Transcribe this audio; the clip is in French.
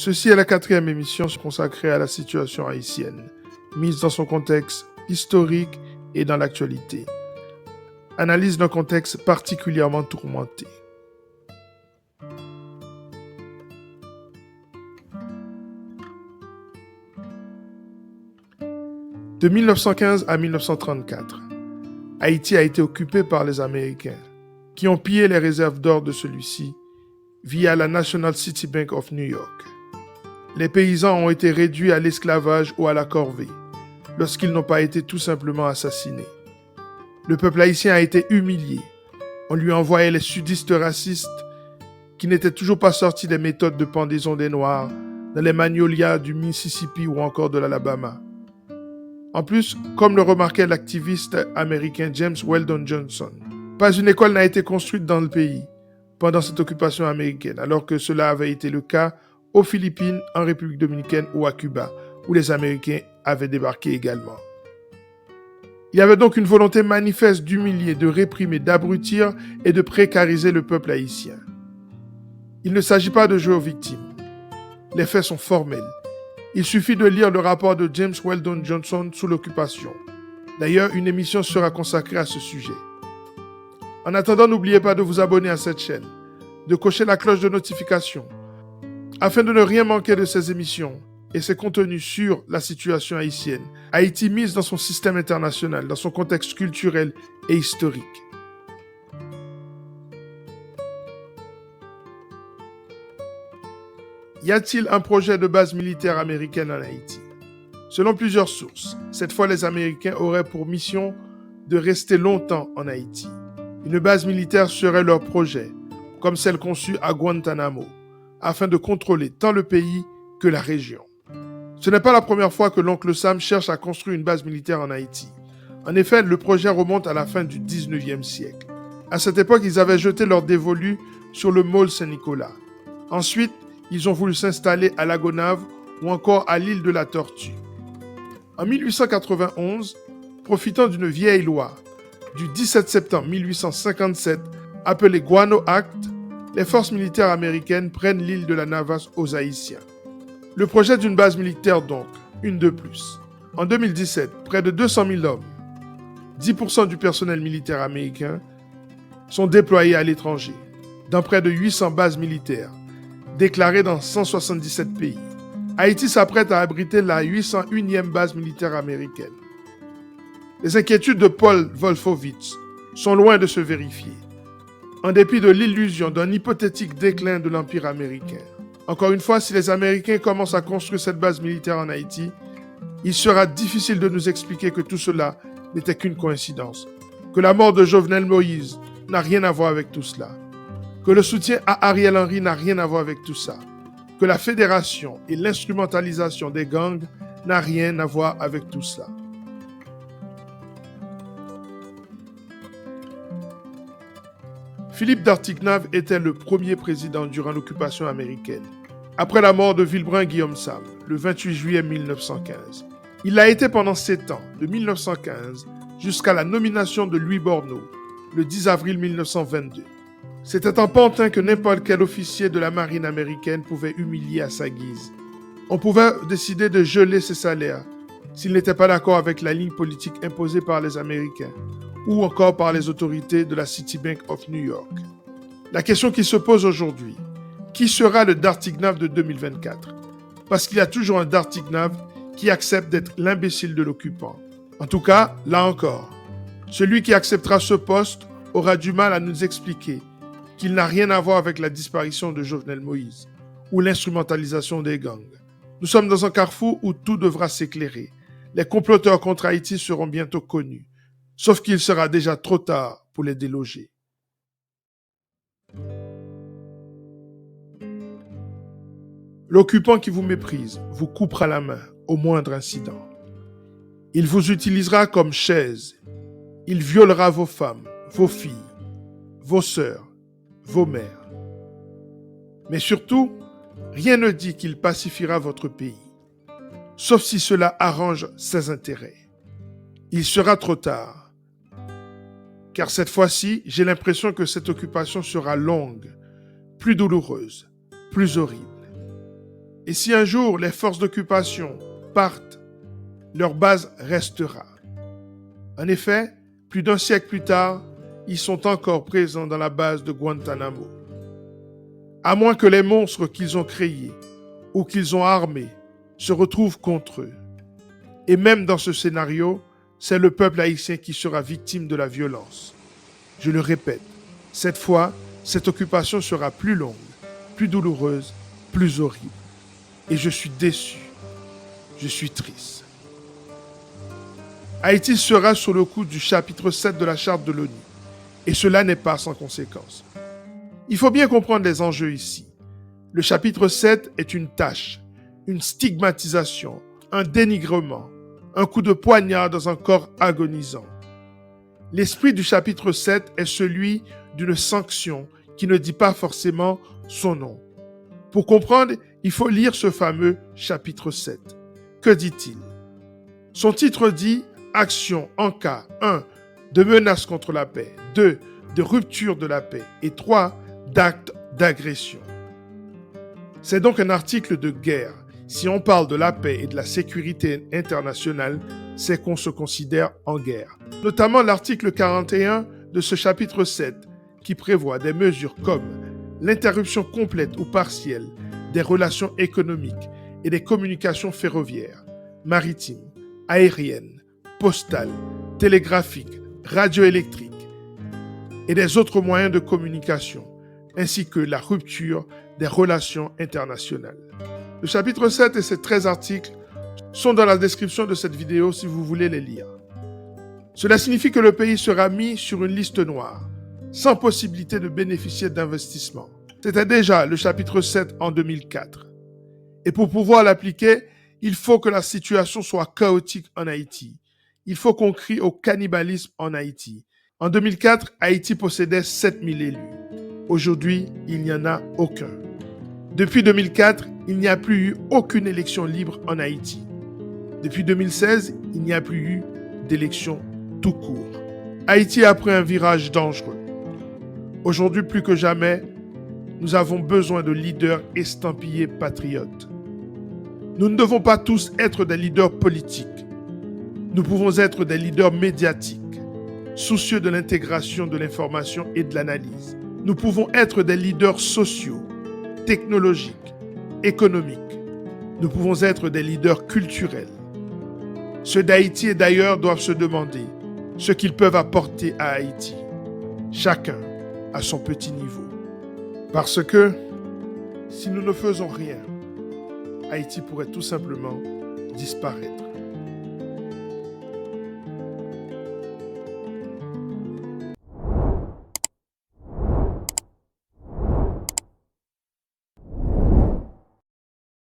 Ceci est la 4e émission consacrée à la situation haïtienne, mise dans son contexte historique et dans l'actualité. Analyse d'un contexte particulièrement tourmenté. De 1915 à 1934, Haïti a été occupé par les Américains, qui ont pillé les réserves d'or de celui-ci via la National City Bank of New York. Les paysans ont été réduits à l'esclavage ou à la corvée, lorsqu'ils n'ont pas été tout simplement assassinés. Le peuple haïtien a été humilié. On lui envoyait les sudistes racistes qui n'étaient toujours pas sortis des méthodes de pendaison des Noirs dans les magnolias du Mississippi ou encore de l'Alabama. En plus, comme le remarquait l'activiste américain James Weldon Johnson, pas une école n'a été construite dans le pays pendant cette occupation américaine, alors que cela avait été le cas aux Philippines, en République dominicaine ou à Cuba, où les Américains avaient débarqué également. Il y avait donc une volonté manifeste d'humilier, de réprimer, d'abrutir et de précariser le peuple haïtien. Il ne s'agit pas de jouer aux victimes. Les faits sont formels. Il suffit de lire le rapport de James Weldon Johnson sous l'occupation. D'ailleurs, une émission sera consacrée à ce sujet. En attendant, n'oubliez pas de vous abonner à cette chaîne, de cocher la cloche de notification, afin de ne rien manquer de ces émissions et ses contenus sur la situation haïtienne. Haïti mise dans son système international, dans son contexte culturel et historique. Y a-t-il un projet de base militaire américaine en Haïti? Selon plusieurs sources, cette fois les Américains auraient pour mission de rester longtemps en Haïti. Une base militaire serait leur projet, comme celle conçue à Guantanamo, afin de contrôler tant le pays que la région. Ce n'est pas la première fois que l'oncle Sam cherche à construire une base militaire en Haïti. En effet, le projet remonte à la fin du 19e siècle. À cette époque, ils avaient jeté leur dévolu sur le môle Saint-Nicolas. Ensuite, ils ont voulu s'installer à la Gonâve ou encore à l'île de la Tortue. En 1891, profitant d'une vieille loi du 17 septembre 1857, appelée Guano Act, les forces militaires américaines prennent l'île de la Navas aux Haïtiens. Le projet d'une base militaire donc, une de plus. En 2017, près de 200 000 hommes, 10% du personnel militaire américain, sont déployés à l'étranger, dans près de 800 bases militaires, déclarées dans 177 pays. Haïti s'apprête à abriter la 801e base militaire américaine. Les inquiétudes de Paul Wolfowitz sont loin de se vérifier, en dépit de l'illusion d'un hypothétique déclin de l'Empire américain. Encore une fois, si les Américains commencent à construire cette base militaire en Haïti, il sera difficile de nous expliquer que tout cela n'était qu'une coïncidence, que la mort de Jovenel Moïse n'a rien à voir avec tout cela, que le soutien à Ariel Henry n'a rien à voir avec tout ça, que la fédération et l'instrumentalisation des gangs n'a rien à voir avec tout cela. Philippe d'Artignave était le premier président durant l'occupation américaine, après la mort de Vilbrun-Guillaume Sam, le 28 juillet 1915. Il l'a été pendant 7 ans, de 1915 jusqu'à la nomination de Louis Borneau, le 10 avril 1922. C'était un pantin que n'importe quel officier de la marine américaine pouvait humilier à sa guise. On pouvait décider de geler ses salaires s'il n'était pas d'accord avec la ligne politique imposée par les Américains ou encore par les autorités de la City Bank of New York. La question qui se pose aujourd'hui, qui sera le Dartignave de 2024? Parce qu'il y a toujours un Dartignave qui accepte d'être l'imbécile de l'occupant. En tout cas, là encore, celui qui acceptera ce poste aura du mal à nous expliquer qu'il n'a rien à voir avec la disparition de Jovenel Moïse ou l'instrumentalisation des gangs. Nous sommes dans un carrefour où tout devra s'éclairer. Les comploteurs contre Haïti seront bientôt connus, sauf qu'il sera déjà trop tard pour les déloger. L'occupant qui vous méprise vous coupera la main au moindre incident. Il vous utilisera comme chaise. Il violera vos femmes, vos filles, vos sœurs, vos mères. Mais surtout, rien ne dit qu'il pacifiera votre pays, sauf si cela arrange ses intérêts. Il sera trop tard, car cette fois-ci, j'ai l'impression que cette occupation sera longue, plus douloureuse, plus horrible. Et si un jour les forces d'occupation partent, leur base restera. En effet, plus d'un siècle plus tard, ils sont encore présents dans la base de Guantanamo. À moins que les monstres qu'ils ont créés ou qu'ils ont armés se retrouvent contre eux. Et même dans ce scénario, c'est le peuple haïtien qui sera victime de la violence. Je le répète, cette fois, cette occupation sera plus longue, plus douloureuse, plus horrible. Et je suis déçu. Je suis triste. Haïti sera sous le coup du chapitre 7 de la Charte de l'ONU. Et cela n'est pas sans conséquence. Il faut bien comprendre les enjeux ici. Le chapitre 7 est une tâche, une stigmatisation, un dénigrement, un coup de poignard dans un corps agonisant. L'esprit du chapitre 7 est celui d'une sanction qui ne dit pas forcément son nom. Pour comprendre, il faut lire ce fameux chapitre 7. Que dit-il? Son titre dit « Action en cas 1. de menace contre la paix, 2. de rupture de la paix et 3. d'actes d'agression ». C'est donc un article de guerre. Si on parle de la paix et de la sécurité internationale, c'est qu'on se considère en guerre. Notamment l'article 41 de ce chapitre 7 qui prévoit des mesures comme l'interruption complète ou partielle des relations économiques et des communications ferroviaires, maritimes, aériennes, postales, télégraphiques, radioélectriques et des autres moyens de communication, ainsi que la rupture des relations internationales. Le chapitre 7 et ses 13 articles sont dans la description de cette vidéo si vous voulez les lire. Cela signifie que le pays sera mis sur une liste noire, sans possibilité de bénéficier d'investissement. C'était déjà le chapitre 7 en 2004. Et pour pouvoir l'appliquer, il faut que la situation soit chaotique en Haïti. Il faut qu'on crie au cannibalisme en Haïti. En 2004, Haïti possédait 7000 élus. Aujourd'hui, il n'y en a aucun. Depuis 2004, il n'y a plus eu aucune élection libre en Haïti. Depuis 2016, il n'y a plus eu d'élection tout court. Haïti a pris un virage dangereux. Aujourd'hui, plus que jamais, nous avons besoin de leaders estampillés patriotes. Nous ne devons pas tous être des leaders politiques. Nous pouvons être des leaders médiatiques, soucieux de l'intégration de l'information et de l'analyse. Nous pouvons être des leaders sociaux, technologiques, économiques. Nous pouvons être des leaders culturels. Ceux d'Haïti et d'ailleurs doivent se demander ce qu'ils peuvent apporter à Haïti, chacun à son petit niveau. Parce que si nous ne faisons rien, Haïti pourrait tout simplement disparaître.